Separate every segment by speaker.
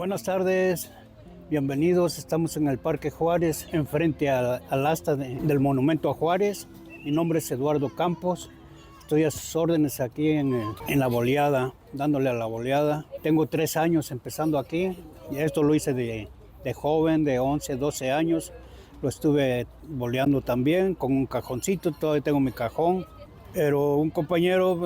Speaker 1: Buenas tardes, bienvenidos. Estamos en el Parque Juárez, enfrente al asta del Monumento a Juárez. Mi nombre es Eduardo Campos. Estoy a sus órdenes aquí en la boleada, dándole a la boleada. Tengo 3 años empezando aquí. Y esto lo hice de joven, de 11, 12 años. Lo estuve boleando también con un cajoncito, todavía tengo mi cajón. Pero un compañero,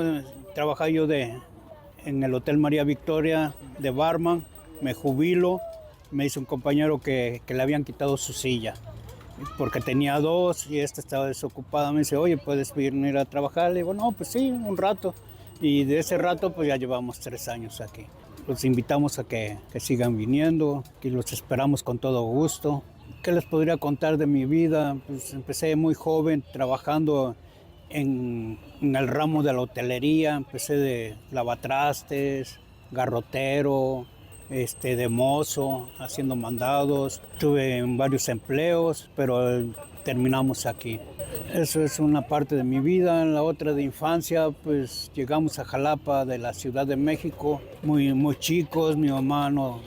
Speaker 1: trabajaba yo en el Hotel María Victoria de barman, me jubilo. Me dice un compañero que le habían quitado su silla porque tenía 2 y esta estaba desocupada. Me dice, oye, ¿puedes venir a trabajar? Le digo, no, pues sí, un rato. Y de ese rato pues ya llevamos 3 años aquí. Los invitamos a que sigan viniendo, que los esperamos con todo gusto. ¿Qué les podría contar de mi vida? Pues empecé muy joven trabajando en el ramo de la hotelería. Empecé de lavatrastes, garrotero, de mozo, haciendo mandados. Tuve en varios empleos, pero terminamos aquí. Eso es una parte de mi vida. En la otra de infancia, pues llegamos a Jalapa de la Ciudad de México, muy chicos. Mi mamá no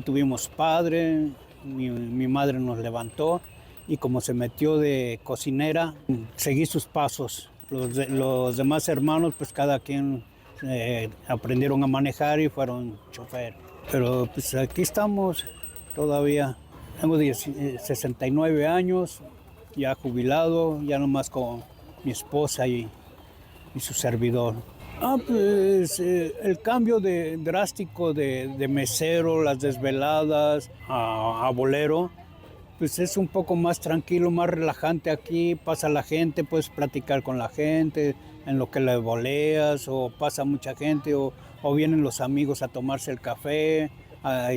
Speaker 1: tuvimos padre. Mi madre nos levantó y como se metió de cocinera, seguí sus pasos. Los demás hermanos, pues cada quien aprendieron a manejar y fueron chofer. Pero pues aquí estamos todavía. Tengo 69 años, ya jubilado, ya nomás con mi esposa y su servidor. Pues el cambio drástico de mesero, las desveladas a bolero, pues es un poco más tranquilo, más relajante aquí. Pasa la gente, puedes platicar con la gente en lo que le boleas, o pasa mucha gente, o vienen los amigos a tomarse el café, a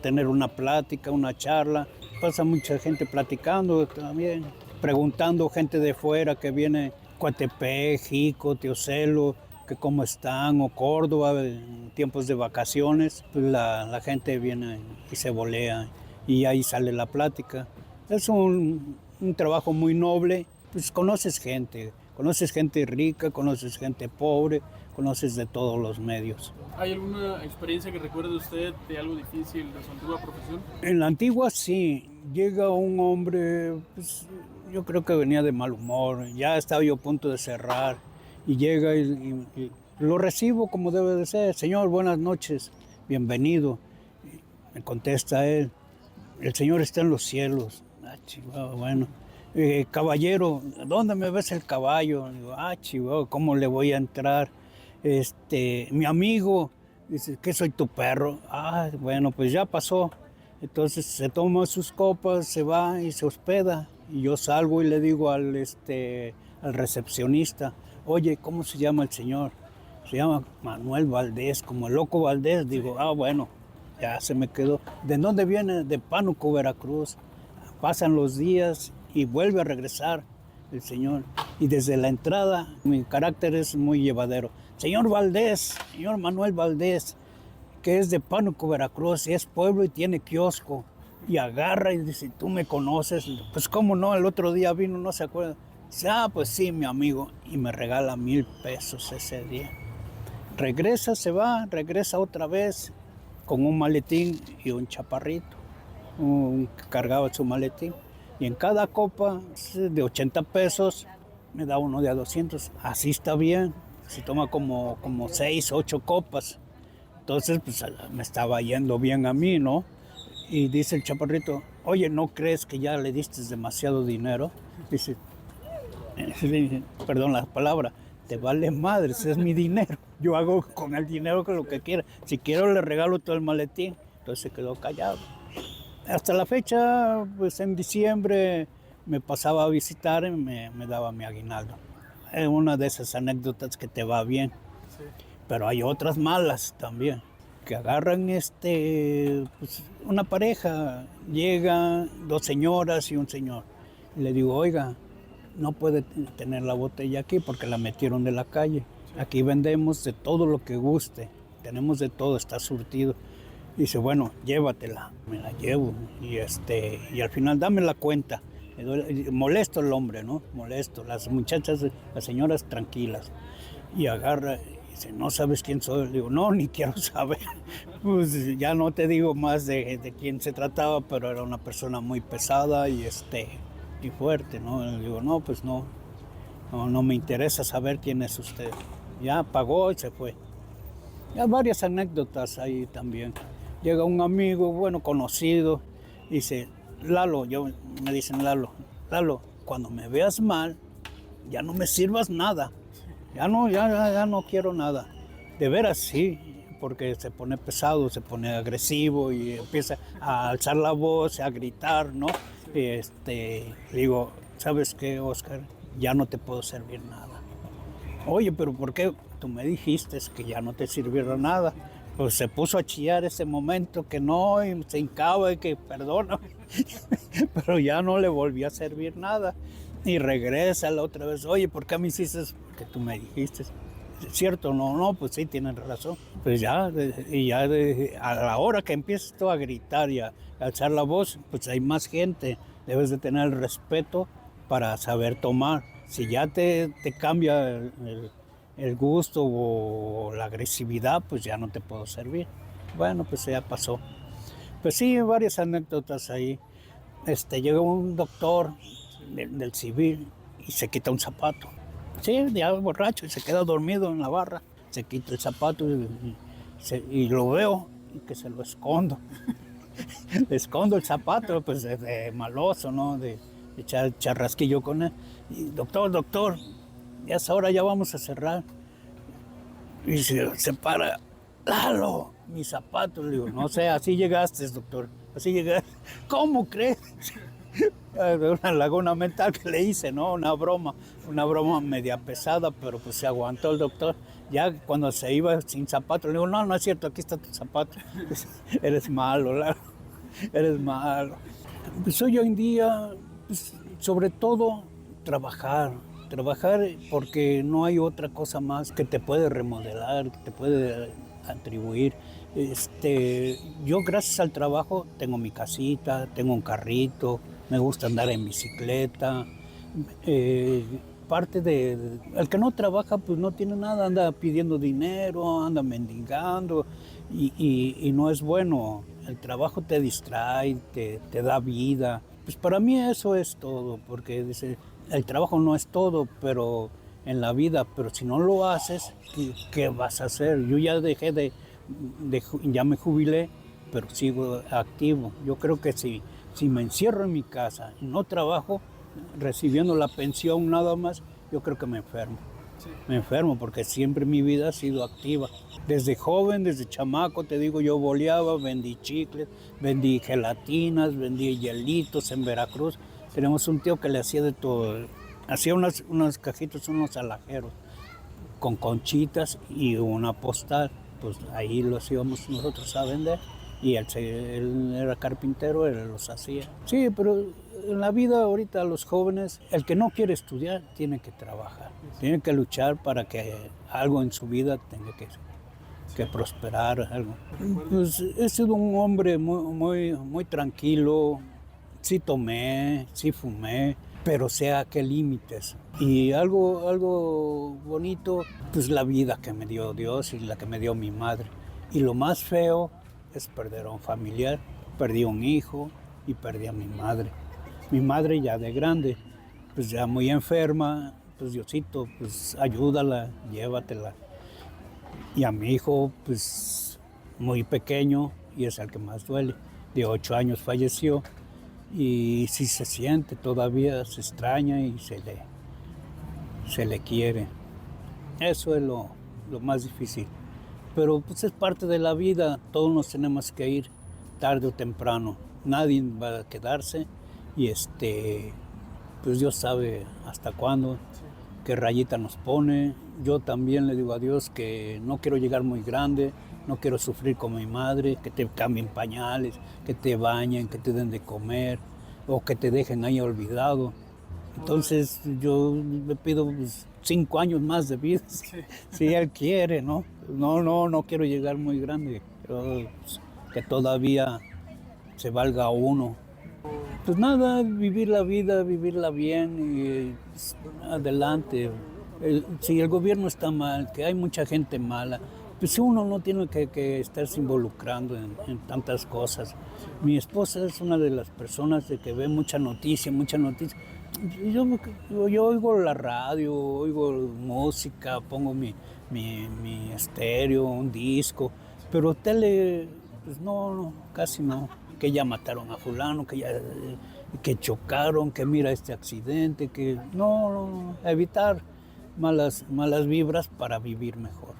Speaker 1: tener una plática, una charla. Pasa mucha gente platicando también, preguntando, gente de fuera que viene, Coatepec, Jico, Teocelo, que cómo están, o Córdoba, en tiempos de vacaciones. Pues la gente viene y se bolea y ahí sale la plática. Es un trabajo muy noble. Pues conoces gente rica, conoces gente pobre, conoces de todos los medios.
Speaker 2: ¿Hay alguna experiencia que recuerde usted de algo difícil de su antigua profesión?
Speaker 1: En la antigua sí, llega un hombre, pues yo creo que venía de mal humor, ya estaba yo a punto de cerrar, y llega y lo recibo como debe de ser. Señor, buenas noches, bienvenido. Me contesta él, el Señor está en los cielos. Chihuahua, bueno. Caballero, ¿dónde me ves el caballo? Digo, Chihuahua, ¿cómo le voy a entrar? Mi amigo dice, ¿qué soy tu perro? Bueno, pues ya pasó. Entonces se toma sus copas, se va y se hospeda. Y yo salgo y le digo al recepcionista, oye, ¿cómo se llama el señor? Se llama Manuel Valdés, como el loco Valdés. Digo, bueno, ya se me quedó. ¿De dónde viene? De Pánuco, Veracruz. Pasan los días y vuelve a regresar el señor. Y desde la entrada, mi carácter es muy llevadero. Señor Valdés, señor Manuel Valdés, que es de Pánuco, Veracruz, es pueblo y tiene kiosco. Y agarra y dice, ¿tú me conoces? Pues cómo no, el otro día vino, no se acuerda. Dice, pues sí, mi amigo. Y me regala 1,000 pesos ese día. Regresa, se va, regresa otra vez con un maletín y un chaparrito, cargaba su maletín. Y en cada copa de 80 pesos me da uno de a 200. Así está bien. Se toma como 6, 8 copas. Entonces, pues me estaba yendo bien a mí, ¿no? Y dice el chaparrito, oye, ¿no crees que ya le diste demasiado dinero? Dice, perdón la palabra, te vale madre, ese es mi dinero. Yo hago con el dinero lo que quiera. Si quiero le regalo todo el maletín. Entonces se quedó callado. Hasta la fecha, pues en diciembre me pasaba a visitar y me daba mi aguinaldo. Es una de esas anécdotas que te va bien. Sí. Pero hay otras malas también, que agarran pues una pareja, llega 2 señoras y un señor. Y le digo, oiga, no puede tener la botella aquí porque la metieron de la calle. Sí. Aquí vendemos de todo lo que guste, tenemos de todo, está surtido. Dice, bueno, llévatela. Me la llevo y al final dame la cuenta. Molesto el hombre, ¿no? Molesto. Las muchachas, las señoras tranquilas. Y agarra Dice, ¿no sabes quién soy? Le digo, no, ni quiero saber. Pues ya no te digo más de quién se trataba, pero era una persona muy pesada y fuerte, ¿no? Le digo, no, pues no me interesa saber quién es usted. Ya pagó y se fue. Ya varias anécdotas ahí también. Llega un amigo, bueno, conocido, dice, Lalo, me dicen Lalo, cuando me veas mal, ya no me sirvas nada. Ya no quiero nada. De veras sí, porque se pone pesado, se pone agresivo y empieza a alzar la voz, a gritar, ¿no? Digo, ¿sabes qué, Oscar? Ya no te puedo servir nada. Oye, pero ¿por qué? Tú me dijiste que ya no te sirviera nada. Pues se puso a chillar ese momento que no, y se hincaba y que perdona, pero ya no le volvió a servir nada. Y regresa la otra vez, oye, ¿por qué me hiciste eso? Porque tú me dijiste. ¿Es cierto? No, pues sí, tienes razón. Pues ya, a la hora que empieces tú a gritar y a alzar la voz, pues hay más gente. Debes de tener el respeto para saber tomar. Si ya te cambia el gusto o la agresividad, pues ya no te puedo servir. Bueno, pues ya pasó. Pues sí, varias anécdotas ahí. Llega un doctor del civil y se quita un zapato. Sí, ya borracho, y se queda dormido en la barra. Se quita el zapato y lo veo y que se lo escondo. Le escondo el zapato, pues de maloso, ¿no? De echar charrasquillo con él. Y, doctor, ya es hora, ya vamos a cerrar. Y se para, Lalo, mis zapatos. Le digo, no sé, así llegaste, doctor, así llegaste. ¿Cómo crees? Una laguna mental que le hice, ¿no? Una broma media pesada, pero pues se aguantó el doctor. Ya cuando se iba sin zapatos, le digo, no es cierto, aquí está tu zapato. Eres malo, Lalo, eres malo. Pues hoy en día, pues, sobre todo, trabajar porque no hay otra cosa más que te puede remodelar, que te puede atribuir. Yo gracias al trabajo tengo mi casita, tengo un carrito, me gusta andar en bicicleta. El que no trabaja pues no tiene nada, anda pidiendo dinero, anda mendigando y no es bueno. El trabajo te distrae, te da vida. Pues para mí eso es todo, porque el trabajo no es todo, pero en la vida, pero si no lo haces, ¿qué vas a hacer? Yo ya ya me jubilé, pero sigo activo. Yo creo que si me encierro en mi casa y no trabajo, recibiendo la pensión nada más, yo creo que me enfermo. Sí. Me enfermo porque siempre mi vida ha sido activa. Desde joven, desde chamaco, te digo, yo boleaba, vendí chicles, vendí gelatinas, vendí hielitos en Veracruz. Tenemos un tío que le hacía de todo. Hacía unos cajitos, unos alajeros, con conchitas y una postal. Pues ahí los íbamos nosotros a vender. Y él era carpintero, él los hacía. Sí, pero en la vida ahorita los jóvenes, el que no quiere estudiar, tiene que trabajar. Tiene que luchar para que algo en su vida tenga que prosperar. Algo. Pues he sido un hombre muy tranquilo. Sí tomé, sí fumé, pero sé a qué límites. Y algo bonito, pues la vida que me dio Dios y la que me dio mi madre. Y lo más feo es perder a un familiar. Perdí a un hijo y perdí a mi madre. Mi madre ya de grande, pues ya muy enferma, pues Diosito, pues ayúdala, llévatela. Y a mi hijo, pues muy pequeño, y es el que más duele. De 8 años falleció y sí se siente, todavía se extraña y se le quiere. Eso es lo más difícil. Pero pues es parte de la vida, todos nos tenemos que ir tarde o temprano. Nadie va a quedarse y pues Dios sabe hasta cuándo, qué rayita nos pone. Yo también le digo a Dios que no quiero llegar muy grande, no quiero sufrir con mi madre, que te cambien pañales, que te bañen, que te den de comer o que te dejen ahí olvidado. Entonces yo le pido 5 años más de vida, si Él quiere, ¿no? No quiero llegar muy grande, pero que todavía se valga uno. Pues nada, vivir la vida, vivirla bien y pues, adelante. si el gobierno está mal, que hay mucha gente mala, pues uno no tiene que estarse involucrando en tantas cosas. Mi esposa es una de las personas de que ve mucha noticia, mucha noticia. Yo oigo la radio, oigo música, pongo mi estéreo, un disco, pero tele, pues no, casi no. Que ya mataron a fulano, que chocaron, que mira este accidente, que no, evitar malas vibras para vivir mejor.